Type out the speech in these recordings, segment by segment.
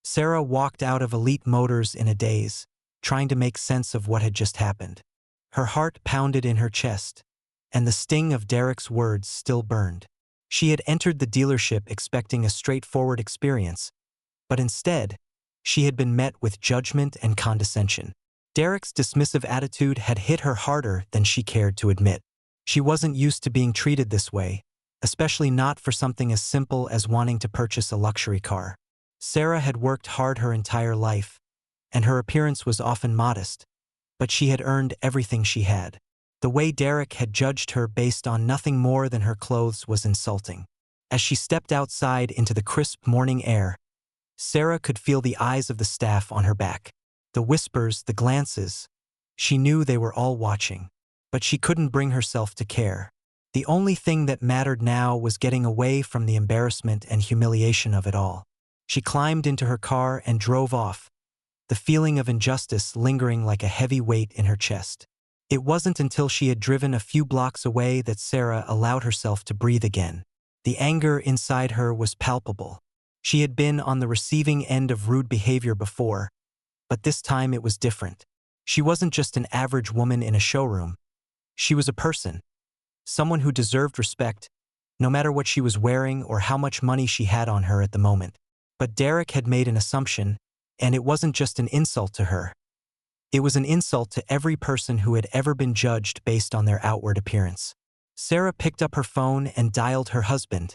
Sarah walked out of Elite Motors in a daze, trying to make sense of what had just happened. Her heart pounded in her chest, and the sting of Derek's words still burned. She had entered the dealership expecting a straightforward experience, but instead, she had been met with judgment and condescension. Derek's dismissive attitude had hit her harder than she cared to admit. She wasn't used to being treated this way, especially not for something as simple as wanting to purchase a luxury car. Sarah had worked hard her entire life, and her appearance was often modest, but she had earned everything she had. The way Derek had judged her based on nothing more than her clothes was insulting. As she stepped outside into the crisp morning air, Sarah could feel the eyes of the staff on her back. The whispers, the glances. She knew they were all watching, but she couldn't bring herself to care. The only thing that mattered now was getting away from the embarrassment and humiliation of it all. She climbed into her car and drove off, the feeling of injustice lingering like a heavy weight in her chest. It wasn't until she had driven a few blocks away that Sarah allowed herself to breathe again. The anger inside her was palpable. She had been on the receiving end of rude behavior before, but this time it was different. She wasn't just an average woman in a showroom. She was a person, someone who deserved respect, no matter what she was wearing or how much money she had on her at the moment. But Derek had made an assumption, and it wasn't just an insult to her. It was an insult to every person who had ever been judged based on their outward appearance. Sarah picked up her phone and dialed her husband,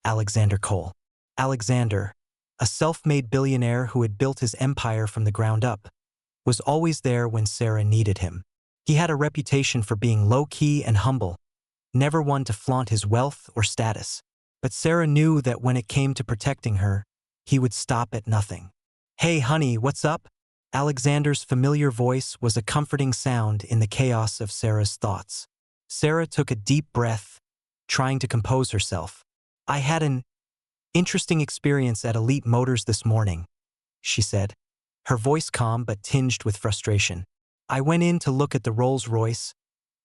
Alexander Cole. Alexander, a self-made billionaire who had built his empire from the ground up, was always there when Sarah needed him. He had a reputation for being low-key and humble, never one to flaunt his wealth or status. But Sarah knew that when it came to protecting her, he would stop at nothing. "Hey honey, what's up?" Alexander's familiar voice was a comforting sound in the chaos of Sarah's thoughts. Sarah took a deep breath, trying to compose herself. "I had an interesting experience at Elite Motors this morning," she said, her voice calm but tinged with frustration. "I went in to look at the Rolls Royce,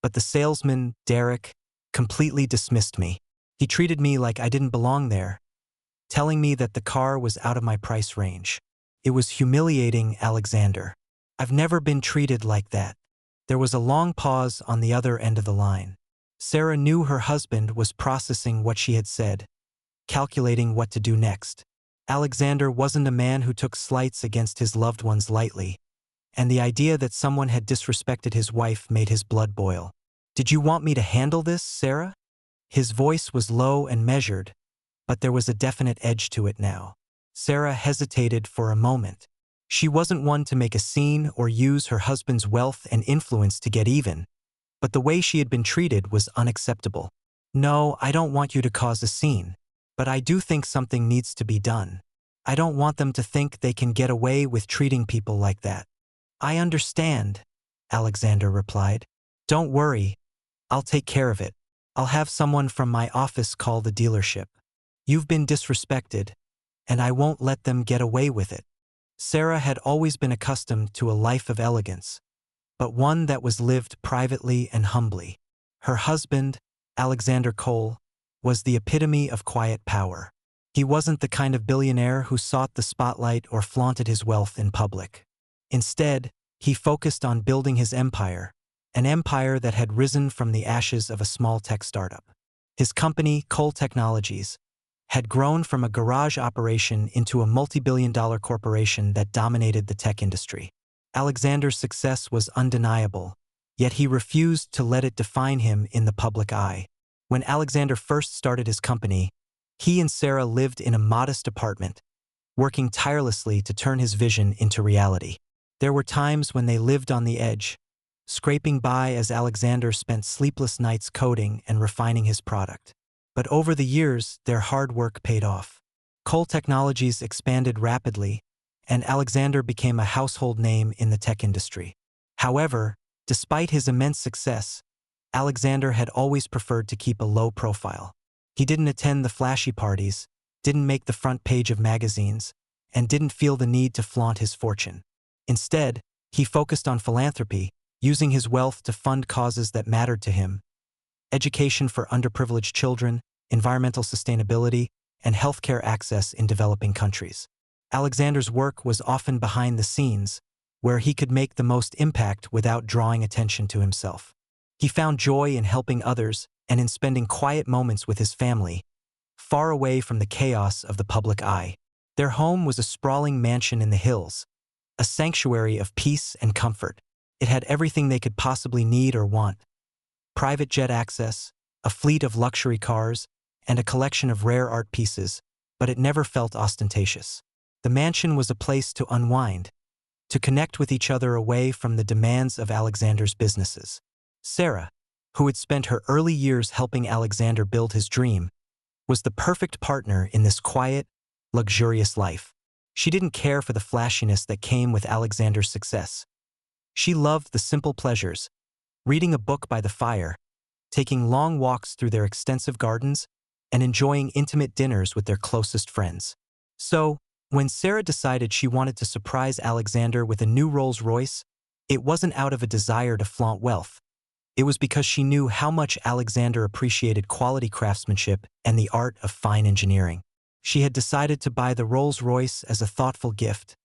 but the salesman, Derek, completely dismissed me. He treated me like I didn't belong there, telling me that the car was out of my price range. It was humiliating, Alexander. I've never been treated like that." There was a long pause on the other end of the line. Sarah knew her husband was processing what she had said, calculating what to do next. Alexander wasn't a man who took slights against his loved ones lightly, and the idea that someone had disrespected his wife made his blood boil. "Did you want me to handle this, Sarah?" His voice was low and measured, but there was a definite edge to it now. Sarah hesitated for a moment. She wasn't one to make a scene or use her husband's wealth and influence to get even, but the way she had been treated was unacceptable. "No, I don't want you to cause a scene, but I do think something needs to be done. I don't want them to think they can get away with treating people like that." "I understand," Alexander replied. "Don't worry, I'll take care of it. I'll have someone from my office call the dealership. You've been disrespected, and I won't let them get away with it." Sarah had always been accustomed to a life of elegance, but one that was lived privately and humbly. Her husband, Alexander Cole, was the epitome of quiet power. He wasn't the kind of billionaire who sought the spotlight or flaunted his wealth in public. Instead, he focused on building his empire, an empire that had risen from the ashes of a small tech startup. His company, Cole Technologies, had grown from a garage operation into a multi-billion-dollar corporation that dominated the tech industry. Alexander's success was undeniable, yet he refused to let it define him in the public eye. When Alexander first started his company, he and Sarah lived in a modest apartment, working tirelessly to turn his vision into reality. There were times when they lived on the edge, scraping by as Alexander spent sleepless nights coding and refining his product. But over the years, their hard work paid off. Cole Technologies expanded rapidly, and Alexander became a household name in the tech industry. However, despite his immense success, Alexander had always preferred to keep a low profile. He didn't attend the flashy parties, didn't make the front page of magazines, and didn't feel the need to flaunt his fortune. Instead, he focused on philanthropy, using his wealth to fund causes that mattered to him: education for underprivileged children, environmental sustainability, and healthcare access in developing countries. Alexander's work was often behind the scenes, where he could make the most impact without drawing attention to himself. He found joy in helping others and in spending quiet moments with his family, far away from the chaos of the public eye. Their home was a sprawling mansion in the hills, a sanctuary of peace and comfort. It had everything they could possibly need or want: private jet access, a fleet of luxury cars, and a collection of rare art pieces, but it never felt ostentatious. The mansion was a place to unwind, to connect with each other away from the demands of Alexander's businesses. Sarah, who had spent her early years helping Alexander build his dream, was the perfect partner in this quiet, luxurious life. She didn't care for the flashiness that came with Alexander's success. She loved the simple pleasures: reading a book by the fire, taking long walks through their extensive gardens, and enjoying intimate dinners with their closest friends. So, when Sarah decided she wanted to surprise Alexander with a new Rolls Royce, it wasn't out of a desire to flaunt wealth. It was because she knew how much Alexander appreciated quality craftsmanship and the art of fine engineering. She had decided to buy the Rolls Royce as a thoughtful gift,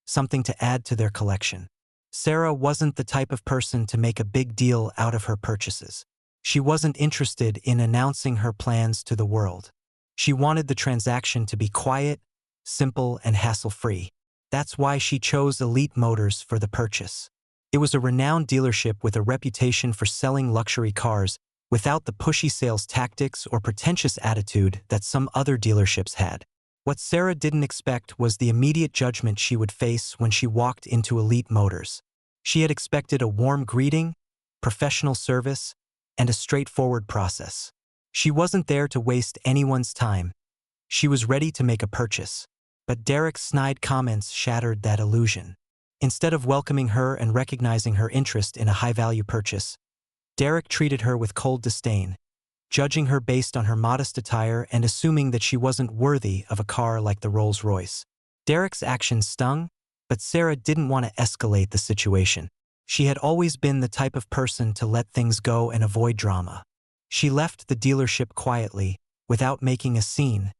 something to add to their collection. Sarah wasn't the type of person to make a big deal out of her purchases. She wasn't interested in announcing her plans to the world. She wanted the transaction to be quiet, simple, and hassle-free. That's why she chose Elite Motors for the purchase. It was a renowned dealership with a reputation for selling luxury cars without the pushy sales tactics or pretentious attitude that some other dealerships had. What Sarah didn't expect was the immediate judgment she would face when she walked into Elite Motors. She had expected a warm greeting, professional service, and a straightforward process. She wasn't there to waste anyone's time. She was ready to make a purchase. But Derek's snide comments shattered that illusion. Instead of welcoming her and recognizing her interest in a high-value purchase, Derek treated her with cold disdain, judging her based on her modest attire and assuming that she wasn't worthy of a car like the Rolls Royce. Derek's actions stung, but Sarah didn't want to escalate the situation. She had always been the type of person to let things go and avoid drama. She left the dealership quietly, without making a scene,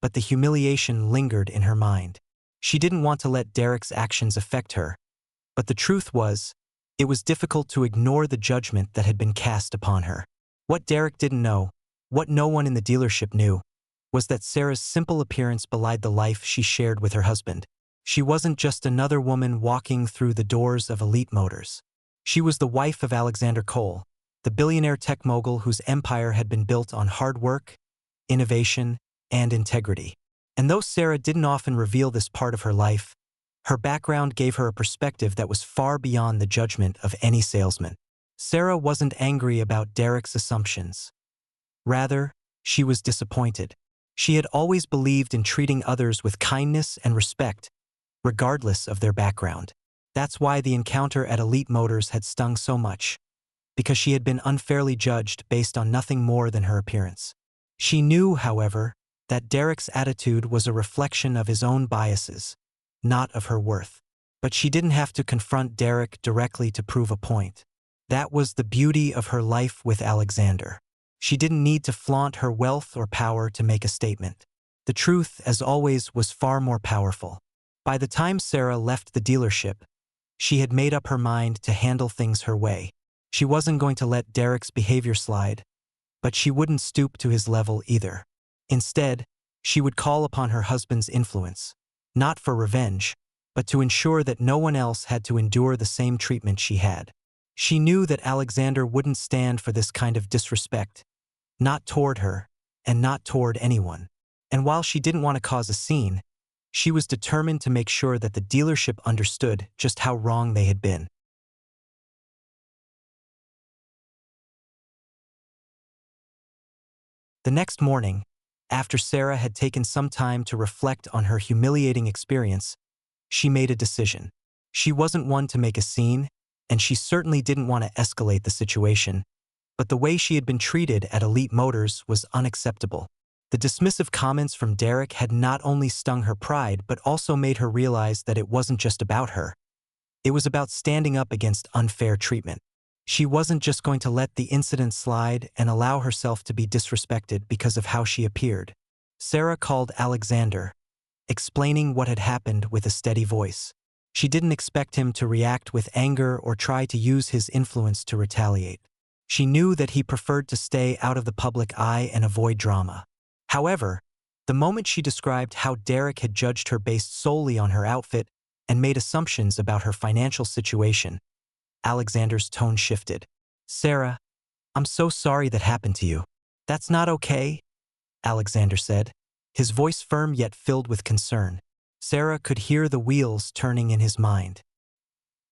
but the humiliation lingered in her mind. She didn't want to let Derek's actions affect her, but the truth was, it was difficult to ignore the judgment that had been cast upon her. What Derek didn't know, what no one in the dealership knew, was that Sarah's simple appearance belied the life she shared with her husband. She wasn't just another woman walking through the doors of Elite Motors. She was the wife of Alexander Cole, the billionaire tech mogul whose empire had been built on hard work, innovation, and integrity. And though Sarah didn't often reveal this part of her life, her background gave her a perspective that was far beyond the judgment of any salesman. Sarah wasn't angry about Derek's assumptions. Rather, she was disappointed. She had always believed in treating others with kindness and respect, regardless of their background. That's why the encounter at Elite Motors had stung so much, because she had been unfairly judged based on nothing more than her appearance. She knew, however, that Derek's attitude was a reflection of his own biases, not of her worth. But she didn't have to confront Derek directly to prove a point. That was the beauty of her life with Alexander. She didn't need to flaunt her wealth or power to make a statement. The truth, as always, was far more powerful. By the time Sarah left the dealership, she had made up her mind to handle things her way. She wasn't going to let Derek's behavior slide, but she wouldn't stoop to his level either. Instead, she would call upon her husband's influence, not for revenge, but to ensure that no one else had to endure the same treatment she had. She knew that Alexander wouldn't stand for this kind of disrespect, not toward her, and not toward anyone. And while she didn't want to cause a scene, she was determined to make sure that the dealership understood just how wrong they had been. The next morning, after Sarah had taken some time to reflect on her humiliating experience, she made a decision. She wasn't one to make a scene, and she certainly didn't want to escalate the situation, but the way she had been treated at Elite Motors was unacceptable. The dismissive comments from Derek had not only stung her pride but also made her realize that it wasn't just about her. It was about standing up against unfair treatment. She wasn't just going to let the incident slide and allow herself to be disrespected because of how she appeared. Sarah called Alexander, explaining what had happened with a steady voice. She didn't expect him to react with anger or try to use his influence to retaliate. She knew that he preferred to stay out of the public eye and avoid drama. However, the moment she described how Derek had judged her based solely on her outfit and made assumptions about her financial situation, Alexander's tone shifted. "Sarah, I'm so sorry that happened to you." "That's not okay," Alexander said, his voice firm yet filled with concern. Sarah could hear the wheels turning in his mind.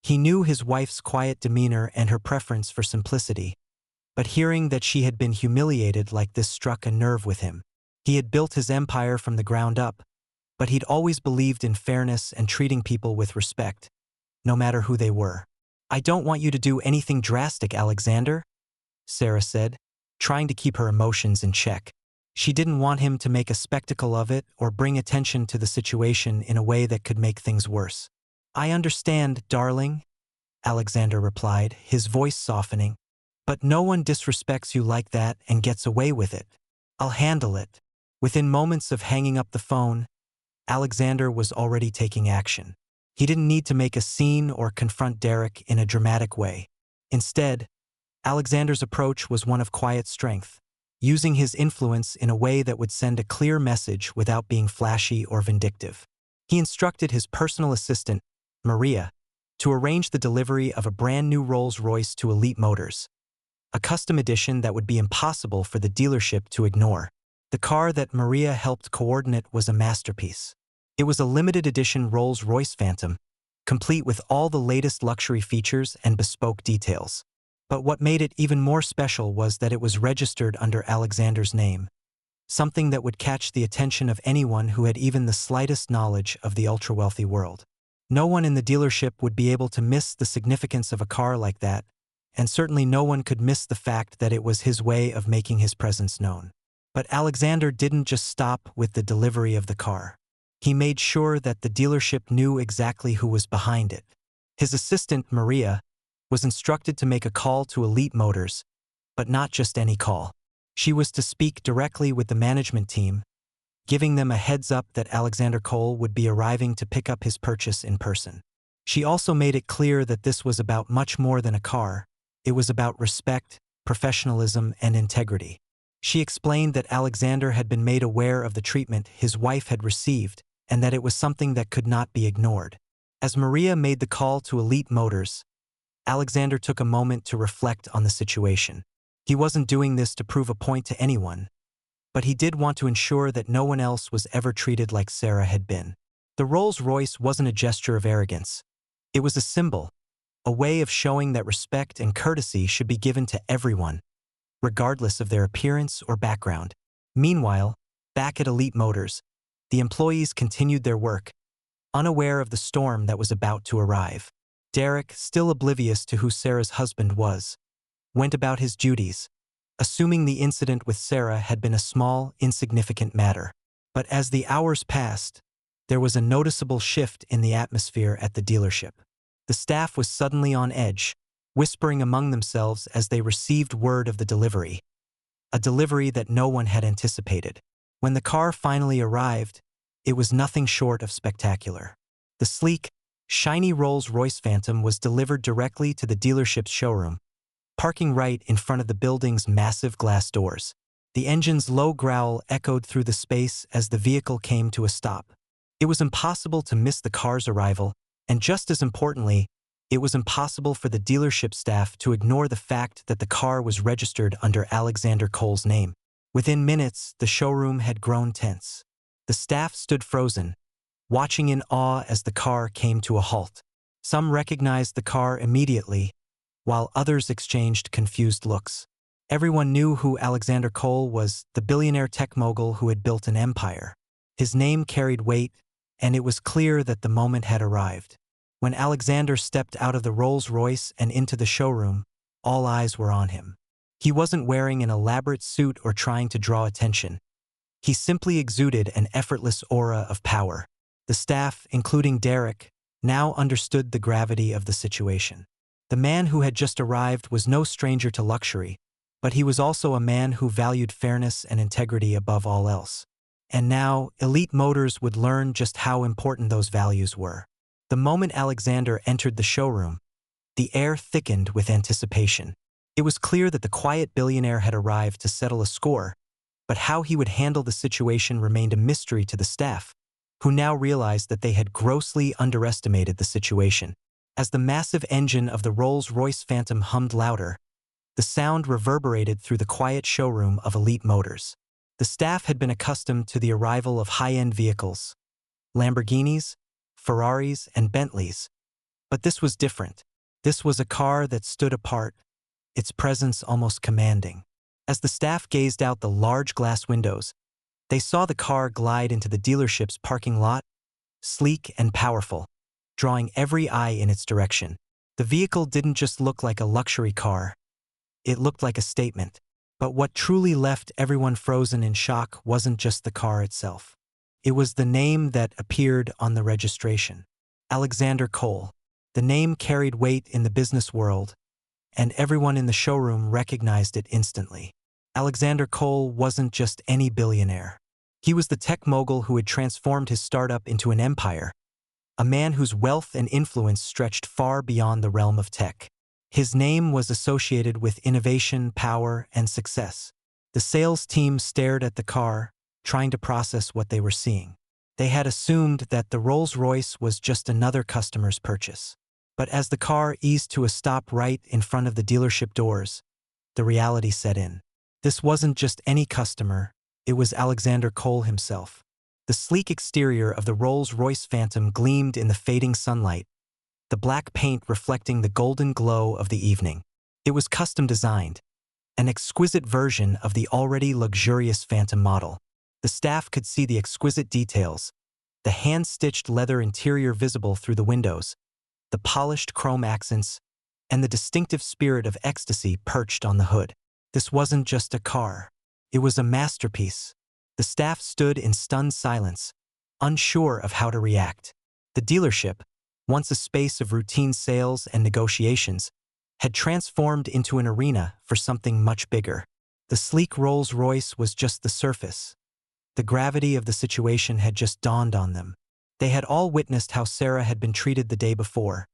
He knew his wife's quiet demeanor and her preference for simplicity, but hearing that she had been humiliated like this struck a nerve with him. He had built his empire from the ground up, but he'd always believed in fairness and treating people with respect, no matter who they were. "I don't want you to do anything drastic, Alexander," Sarah said, trying to keep her emotions in check. She didn't want him to make a spectacle of it or bring attention to the situation in a way that could make things worse. "I understand, darling," Alexander replied, his voice softening. "But no one disrespects you like that and gets away with it. I'll handle it." Within moments of hanging up the phone, Alexander was already taking action. He didn't need to make a scene or confront Derek in a dramatic way. Instead, Alexander's approach was one of quiet strength, using his influence in a way that would send a clear message without being flashy or vindictive. He instructed his personal assistant, Maria, to arrange the delivery of a brand new Rolls Royce to Elite Motors, a custom edition that would be impossible for the dealership to ignore. The car that Maria helped coordinate was a masterpiece. It was a limited edition Rolls Royce Phantom, complete with all the latest luxury features and bespoke details. But what made it even more special was that it was registered under Alexander's name, something that would catch the attention of anyone who had even the slightest knowledge of the ultra-wealthy world. No one in the dealership would be able to miss the significance of a car like that, and certainly no one could miss the fact that it was his way of making his presence known. But Alexander didn't just stop with the delivery of the car. He made sure that the dealership knew exactly who was behind it. His assistant, Maria, was instructed to make a call to Elite Motors, but not just any call. She was to speak directly with the management team, giving them a heads up that Alexander Cole would be arriving to pick up his purchase in person. She also made it clear that this was about much more than a car. It was about respect, professionalism, and integrity. She explained that Alexander had been made aware of the treatment his wife had received and that it was something that could not be ignored. As Maria made the call to Elite Motors, Alexander took a moment to reflect on the situation. He wasn't doing this to prove a point to anyone, but he did want to ensure that no one else was ever treated like Sarah had been. The Rolls Royce wasn't a gesture of arrogance. It was a symbol, a way of showing that respect and courtesy should be given to everyone, regardless of their appearance or background. Meanwhile, back at Elite Motors, the employees continued their work, unaware of the storm that was about to arrive. Derek, still oblivious to who Sarah's husband was, went about his duties, assuming the incident with Sarah had been a small, insignificant matter. But as the hours passed, there was a noticeable shift in the atmosphere at the dealership. The staff was suddenly on edge, whispering among themselves as they received word of the delivery, a delivery that no one had anticipated. When the car finally arrived, it was nothing short of spectacular. The sleek, shiny Rolls Royce Phantom was delivered directly to the dealership's showroom, parking right in front of the building's massive glass doors. The engine's low growl echoed through the space as the vehicle came to a stop. It was impossible to miss the car's arrival, and just as importantly, it was impossible for the dealership staff to ignore the fact that the car was registered under Alexander Cole's name. Within minutes, the showroom had grown tense. The staff stood frozen, watching in awe as the car came to a halt. Some recognized the car immediately, while others exchanged confused looks. Everyone knew who Alexander Cole was, the billionaire tech mogul who had built an empire. His name carried weight, and it was clear that the moment had arrived. When Alexander stepped out of the Rolls Royce and into the showroom, all eyes were on him. He wasn't wearing an elaborate suit or trying to draw attention. He simply exuded an effortless aura of power. The staff, including Derek, now understood the gravity of the situation. The man who had just arrived was no stranger to luxury, but he was also a man who valued fairness and integrity above all else. And now, Elite Motors would learn just how important those values were. The moment Alexander entered the showroom, the air thickened with anticipation. It was clear that the quiet billionaire had arrived to settle a score, but how he would handle the situation remained a mystery to the staff, who now realized that they had grossly underestimated the situation. As the massive engine of the Rolls Royce Phantom hummed louder, the sound reverberated through the quiet showroom of Elite Motors. The staff had been accustomed to the arrival of high-end vehicles, Lamborghinis, Ferraris, and Bentleys. But this was different. This was a car that stood apart, its presence almost commanding. As the staff gazed out the large glass windows, they saw the car glide into the dealership's parking lot, sleek and powerful, drawing every eye in its direction. The vehicle didn't just look like a luxury car, it looked like a statement. But what truly left everyone frozen in shock wasn't just the car itself. It was the name that appeared on the registration. Alexander Cole. The name carried weight in the business world, and everyone in the showroom recognized it instantly. Alexander Cole wasn't just any billionaire. He was the tech mogul who had transformed his startup into an empire, a man whose wealth and influence stretched far beyond the realm of tech. His name was associated with innovation, power, and success. The sales team stared at the car, trying to process what they were seeing. They had assumed that the Rolls Royce was just another customer's purchase. But as the car eased to a stop right in front of the dealership doors, the reality set in. This wasn't just any customer, it was Alexander Cole himself. The sleek exterior of the Rolls Royce Phantom gleamed in the fading sunlight, the black paint reflecting the golden glow of the evening. It was custom designed, an exquisite version of the already luxurious Phantom model. The staff could see the exquisite details, the hand-stitched leather interior visible through the windows, the polished chrome accents, and the distinctive spirit of ecstasy perched on the hood. This wasn't just a car. It was a masterpiece. The staff stood in stunned silence, unsure of how to react. The dealership, once a space of routine sales and negotiations, had transformed into an arena for something much bigger. The sleek Rolls Royce was just the surface. The gravity of the situation had just dawned on them. They had all witnessed how Sarah had been treated the day before.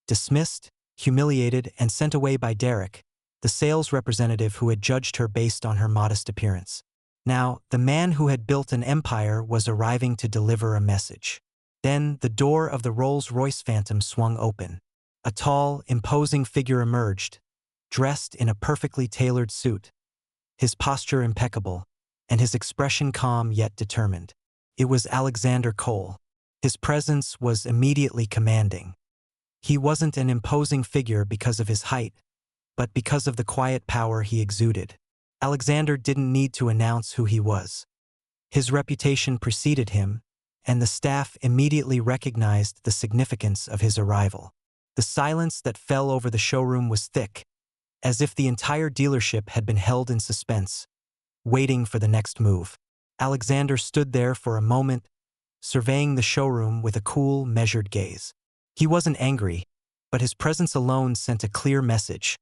Dismissed, humiliated, and sent away by Derek, the sales representative who had judged her based on her modest appearance. Now, the man who had built an empire was arriving to deliver a message. Then, the door of the Rolls Royce Phantom swung open. A tall, imposing figure emerged, dressed in a perfectly tailored suit, his posture impeccable, and his expression calm yet determined. It was Alexander Cole. His presence was immediately commanding. He wasn't an imposing figure because of his height, but because of the quiet power he exuded. Alexander didn't need to announce who he was. His reputation preceded him, and the staff immediately recognized the significance of his arrival. The silence that fell over the showroom was thick, as if the entire dealership had been held in suspense, waiting for the next move. Alexander stood there for a moment, surveying the showroom with a cool, measured gaze. He wasn't angry, but his presence alone sent a clear message.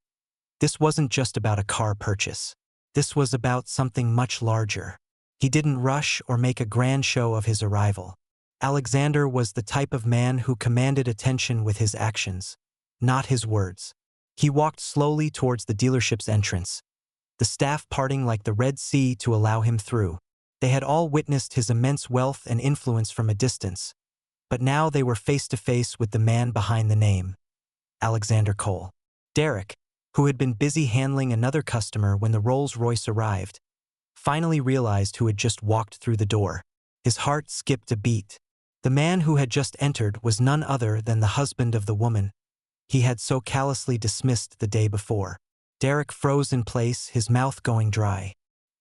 This wasn't just about a car purchase. This was about something much larger. He didn't rush or make a grand show of his arrival. Alexander was the type of man who commanded attention with his actions, not his words. He walked slowly towards the dealership's entrance, the staff parting like the Red Sea to allow him through. They had all witnessed his immense wealth and influence from a distance, but now they were face to face with the man behind the name, Alexander Cole. Derek, who had been busy handling another customer when the Rolls Royce arrived, finally realized who had just walked through the door. His heart skipped a beat. The man who had just entered was none other than the husband of the woman he had so callously dismissed the day before. Derek froze in place, his mouth going dry.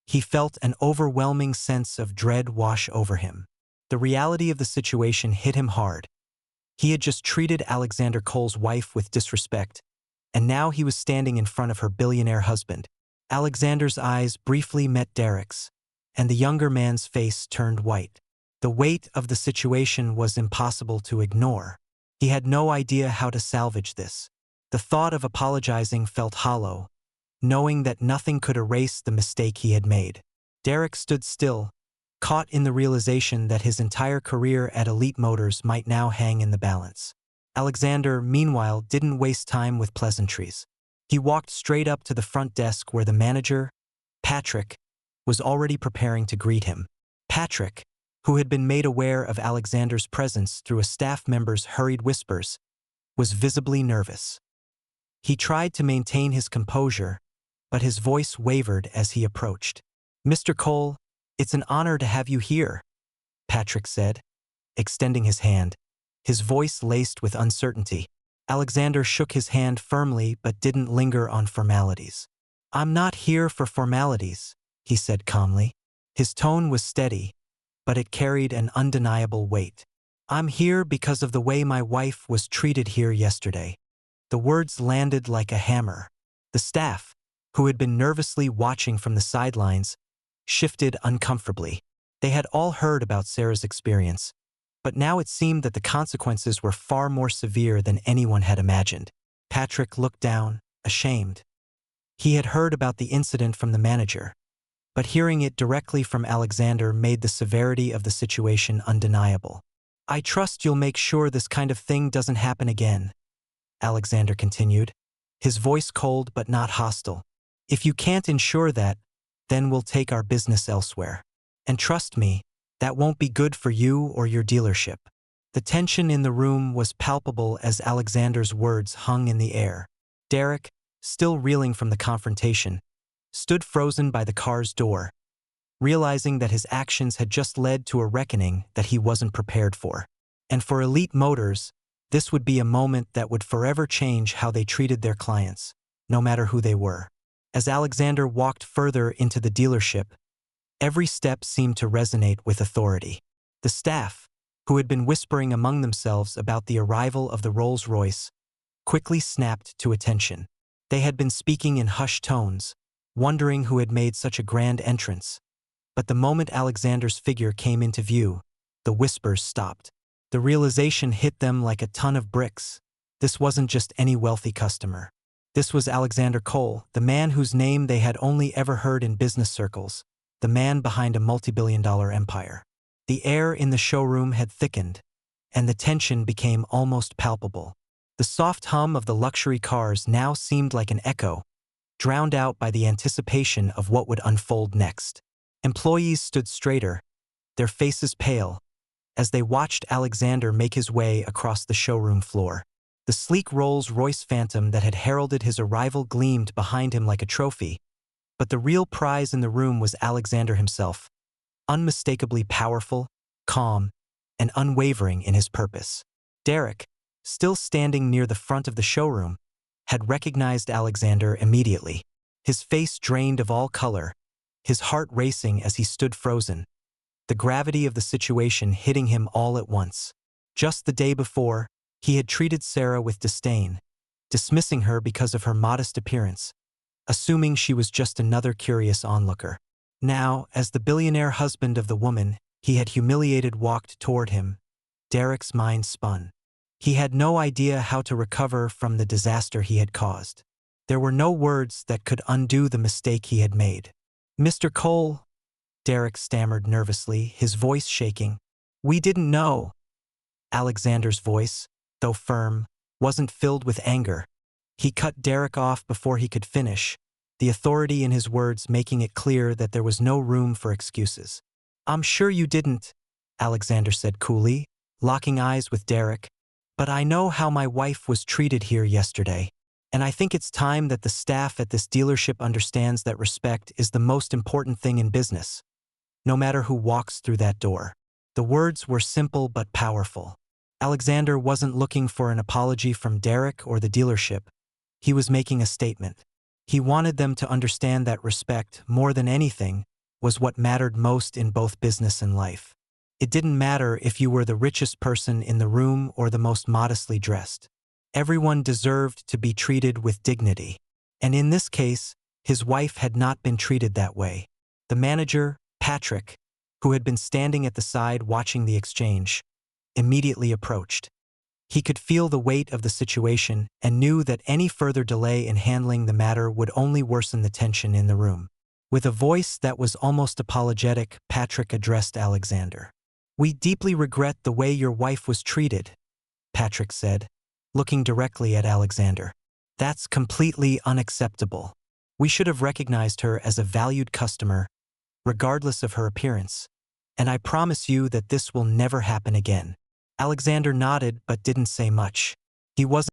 He felt an overwhelming sense of dread wash over him. The reality of the situation hit him hard. He had just treated Alexander Cole's wife with disrespect, and now he was standing in front of her billionaire husband. Alexander's eyes briefly met Derek's, and the younger man's face turned white. The weight of the situation was impossible to ignore. He had no idea how to salvage this. The thought of apologizing felt hollow, knowing that nothing could erase the mistake he had made. Derek stood still, caught in the realization that his entire career at Elite Motors might now hang in the balance. Alexander, meanwhile, didn't waste time with pleasantries. He walked straight up to the front desk where the manager, Patrick, was already preparing to greet him. Patrick, who had been made aware of Alexander's presence through a staff member's hurried whispers, was visibly nervous. He tried to maintain his composure, but his voice wavered as he approached. "Mr. Cole, it's an honor to have you here," Patrick said, extending his hand, his voice laced with uncertainty. Alexander shook his hand firmly but didn't linger on formalities. "I'm not here for formalities," he said calmly. His tone was steady, but it carried an undeniable weight. "I'm here because of the way my wife was treated here yesterday." The words landed like a hammer. The staff, who had been nervously watching from the sidelines, shifted uncomfortably. They had all heard about Sarah's experience, but now it seemed that the consequences were far more severe than anyone had imagined. Patrick looked down, ashamed. He had heard about the incident from the manager, but hearing it directly from Alexander made the severity of the situation undeniable. "I trust you'll make sure this kind of thing doesn't happen again," Alexander continued, his voice cold but not hostile. "If you can't ensure that, then we'll take our business elsewhere. And trust me, that won't be good for you or your dealership." The tension in the room was palpable as Alexander's words hung in the air. Derek, still reeling from the confrontation, stood frozen by the car's door, realizing that his actions had just led to a reckoning that he wasn't prepared for. And for Elite Motors, this would be a moment that would forever change how they treated their clients, no matter who they were. As Alexander walked further into the dealership, every step seemed to resonate with authority. The staff, who had been whispering among themselves about the arrival of the Rolls Royce, quickly snapped to attention. They had been speaking in hushed tones, wondering who had made such a grand entrance. But the moment Alexander's figure came into view, the whispers stopped. The realization hit them like a ton of bricks. This wasn't just any wealthy customer. This was Alexander Cole, the man whose name they had only ever heard in business circles, the man behind a multi-billion-dollar empire. The air in the showroom had thickened, and the tension became almost palpable. The soft hum of the luxury cars now seemed like an echo, drowned out by the anticipation of what would unfold next. Employees stood straighter, their faces pale, as they watched Alexander make his way across the showroom floor. The sleek Rolls Royce Phantom that had heralded his arrival gleamed behind him like a trophy, but the real prize in the room was Alexander himself, unmistakably powerful, calm, and unwavering in his purpose. Derek, still standing near the front of the showroom, had recognized Alexander immediately. His face drained of all color, his heart racing as he stood frozen, the gravity of the situation hitting him all at once. Just the day before, he had treated Sarah with disdain, dismissing her because of her modest appearance, assuming she was just another curious onlooker. Now, as the billionaire husband of the woman he had humiliated walked toward him, Derek's mind spun. He had no idea how to recover from the disaster he had caused. There were no words that could undo the mistake he had made. "Mr. Cole," Derek stammered nervously, his voice shaking. "We didn't know." Alexander's voice, though firm, wasn't filled with anger. He cut Derek off before he could finish, the authority in his words making it clear that there was no room for excuses. "I'm sure you didn't," Alexander said coolly, locking eyes with Derek. "But I know how my wife was treated here yesterday, and I think it's time that the staff at this dealership understands that respect is the most important thing in business, no matter who walks through that door." The words were simple but powerful. Alexander wasn't looking for an apology from Derek or the dealership. He was making a statement. He wanted them to understand that respect, more than anything, was what mattered most in both business and life. It didn't matter if you were the richest person in the room or the most modestly dressed. Everyone deserved to be treated with dignity. And in this case, his wife had not been treated that way. The manager, Patrick, who had been standing at the side watching the exchange, immediately approached. He could feel the weight of the situation and knew that any further delay in handling the matter would only worsen the tension in the room. With a voice that was almost apologetic, Patrick addressed Alexander. "We deeply regret the way your wife was treated," Patrick said, looking directly at Alexander. "That's completely unacceptable. We should have recognized her as a valued customer, regardless of her appearance. And I promise you that this will never happen again." Alexander nodded but didn't say much. He wasn't